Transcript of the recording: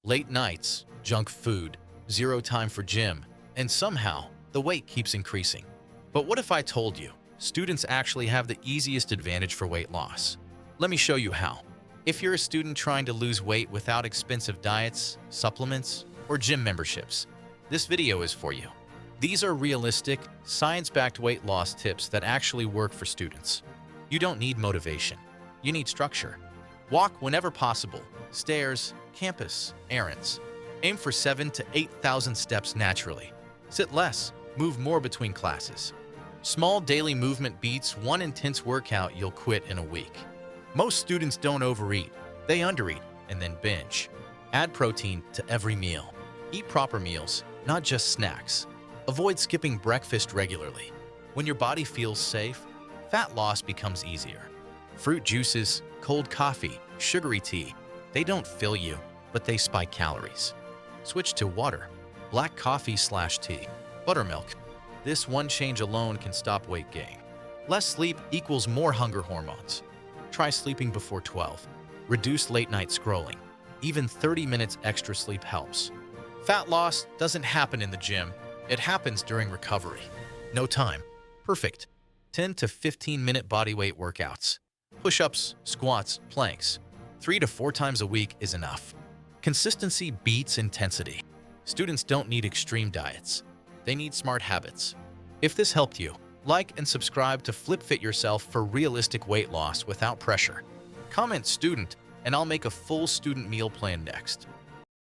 Late nights, junk food, zero time for gym, and somehow the weight keeps increasing. But what if I told you students actually have the easiest advantage for weight loss? Let me show you how. If you're a student trying to lose weight without expensive diets, supplements, or gym memberships, this video is for you. These are realistic, science-backed weight loss tips that actually work for students. You don't need motivation. You need structure. Walk whenever possible. Stairs, campus, errands. Aim for 7,000 to 8,000 steps naturally. Sit less, move more between classes. Small daily movement beats one intense workout you'll quit in a week. Most students don't overeat. They undereat and then binge. Add protein to every meal. Eat proper meals, not just snacks. Avoid skipping breakfast regularly. When your body feels safe, fat loss becomes easier. Fruit juices, cold coffee, sugary tea, they don't fill you, but they spike calories. Switch to water, black coffee/tea, buttermilk. This one change alone can stop weight gain. Less sleep equals more hunger hormones. Try sleeping before 12. Reduce late night scrolling. Even 30 minutes extra sleep helps. Fat loss doesn't happen in the gym. It happens during recovery. No time. Perfect. 10 to 15-minute bodyweight workouts. Push-ups, squats, planks. 3 to 4 times a week is enough. Consistency beats intensity. Students don't need extreme diets. They need smart habits. If this helped you, like and subscribe to Flip Fit yourself for realistic weight loss without pressure. Comment student, and I'll make a full student meal plan next.